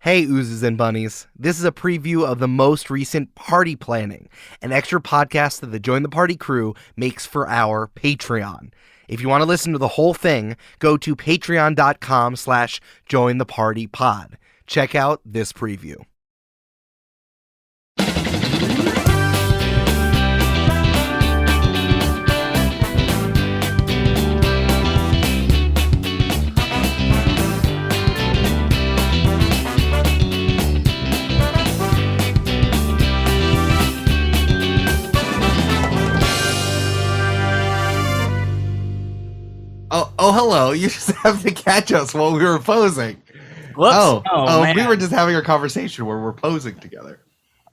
Hey, oozes and bunnies. This is a preview of the most recent Party Planning, an extra podcast that the Join the Party crew makes for our Patreon. If you want to listen to the whole thing, go to patreon.com/jointhepartypod. Check out this preview. Oh, hello. You just have to catch us while we were posing. Whoops. We were just having a conversation where we're posing together.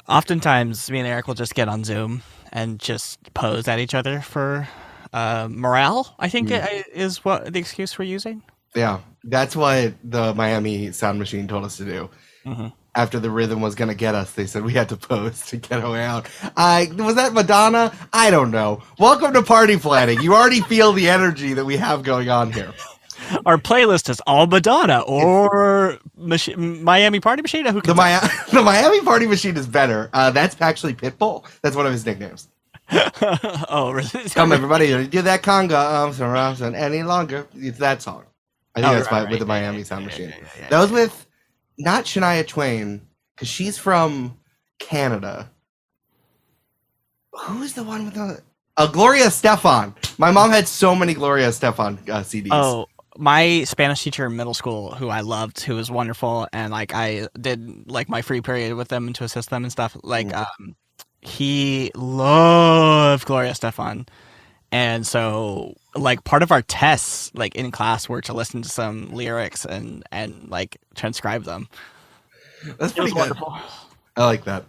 Oftentimes, me and Eric will just get on Zoom and just pose at each other for morale, I think is what the excuse we're using. Yeah, that's what the Miami sound machine told us to do. Mm-hmm. After the rhythm was going to get us, they said we had to pose to get away out. Was that Madonna? I don't know. Welcome to Party Planning. You already feel the energy that we have going on here. Our playlist is all Madonna or Miami Party Machine. The Miami Party Machine is better. That's actually Pitbull. That's one of his nicknames. Oh, really? Come everybody, do that conga around any longer. It's that song. I think with the Miami Sound Machine. That was with not Shania Twain, because she's from Canada. Who's the one with the Gloria Estefan? My mom had so many Gloria Estefan CDs. Oh, my Spanish teacher in middle school, who I loved, who was wonderful, and I did my free period with them to assist them and stuff. He loved Gloria Estefan. And so, part of our tests, in class, were to listen to some lyrics and transcribe them. That's pretty good. Wonderful. I like that.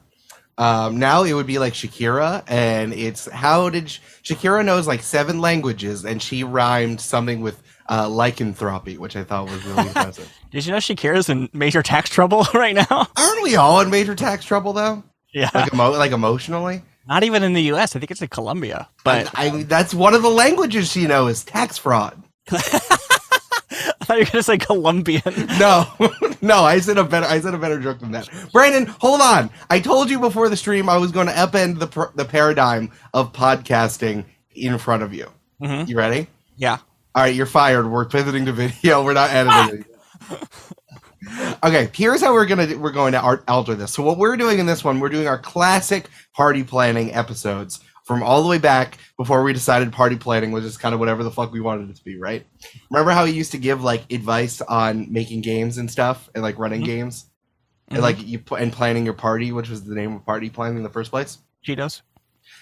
Now it would be like Shakira, and it's how did Shakira knows 7 languages, and she rhymed something with lycanthropy, which I thought was really impressive. Did you know Shakira's in major tax trouble right now? Aren't we all in major tax trouble though? Yeah, emotionally. Not even in the U.S. I think it's in Colombia. But that's one of the languages she knows, tax fraud. I thought you were going to say Colombian. No, I said a better joke than that. Brandon, hold on. I told you before the stream I was going to upend the paradigm of podcasting in front of you. Mm-hmm. You ready? Yeah. All right, you're fired. We're pivoting to video. We're not editing. Okay, here's how we're going to alter this. So what we're doing in this one, we're doing our classic party planning episodes from all the way back before we decided party planning was just kind of whatever the fuck we wanted it to be, right? Remember how we used to give advice on making games and stuff and running games? Mm-hmm. And planning your party, which was the name of party planning in the first place? Cheetos.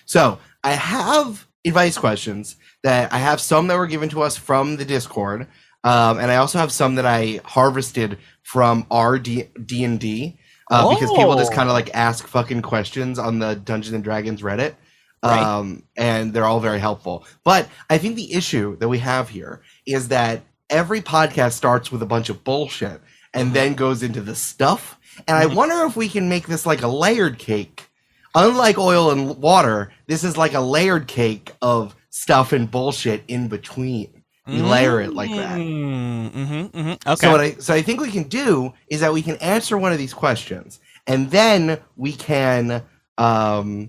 So I have advice questions that I have some that were given to us from the Discord. And I also have some that I harvested from our D&D because people just kind of ask fucking questions on the Dungeons and Dragons Reddit. Right. And they're all very helpful. But I think the issue that we have here is that every podcast starts with a bunch of bullshit and then goes into the stuff. And I wonder if we can make this a layered cake. Unlike oil and water, this is a layered cake of stuff and bullshit in between. We layer it like that. Mm-hmm, mm-hmm. Okay. So I think we can do is that we can answer one of these questions, and then we can. I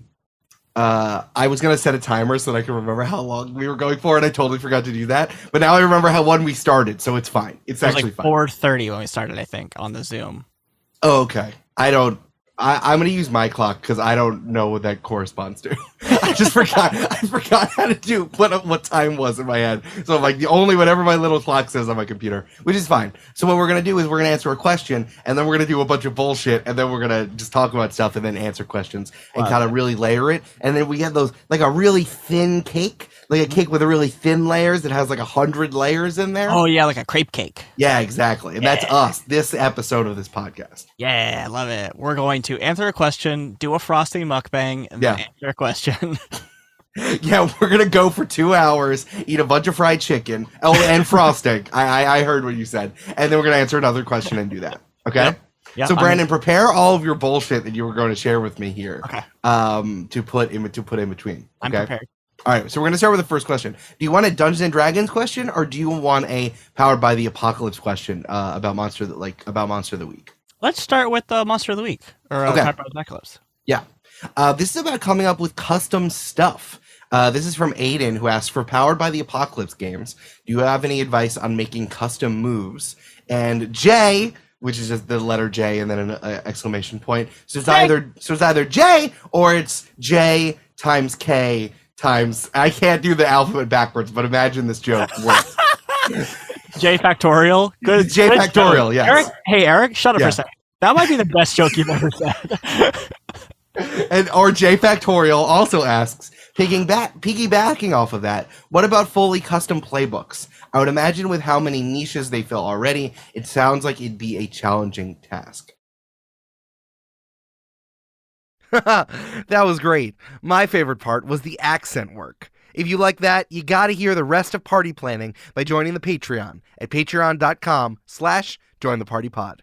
was gonna set a timer so that I can remember how long we were going for, and I totally forgot to do that. But now I remember when we started, so it's fine. It's actually fine. 4:30 when we started, I think, on the Zoom. Oh, okay. I'm going to use my clock because I don't know what that corresponds to. I just forgot. I forgot how to do what time was in my head. So I'm only whatever my little clock says on my computer, which is fine. So what we're going to do is we're going to answer a question, and then we're going to do a bunch of bullshit, and then we're going to just talk about stuff and then answer questions and kind of really layer it. And then we get those a really thin cake, a cake with a really thin layers that has 100 layers in there. Oh yeah, like a crepe cake. Yeah, exactly. And that's us. This episode of this podcast. Yeah, I love it. We're going to answer a question, do a frosting mukbang, and then answer a question. Yeah, we're gonna go for 2 hours, eat a bunch of fried chicken, and frosting. I heard what you said, and then we're gonna answer another question and do that. Okay. Yep. So Brandon, prepare all of your bullshit that you were going to share with me here. Okay. To put in between. Okay? I'm prepared. All right, so we're gonna start with the first question. Do you want a Dungeons and Dragons question, or do you want a Powered by the Apocalypse question about Monster of the Week? Let's start with the Monster of the Week, or Okay. Pepper Apocalypse. Yeah. This is about coming up with custom stuff. This is from Aiden, who asked, for Powered by the Apocalypse games, do you have any advice on making custom moves? And J, which is just the letter J and then an exclamation point. So it's either J or it's J times K times. I can't do the alphabet backwards, but imagine this joke works. J factorial. Good. J good factorial, joke. yes. Eric, hey, Eric, shut up for Yeah. a second. That might be the best joke you've ever said. Or J Factorial also asks, piggybacking off of that, what about fully custom playbooks? I would imagine with how many niches they fill already, it sounds like it'd be a challenging task. That was great. My favorite part was the accent work. If you like that, you gotta hear the rest of party planning by joining the Patreon at patreon.com/jointhepartypod.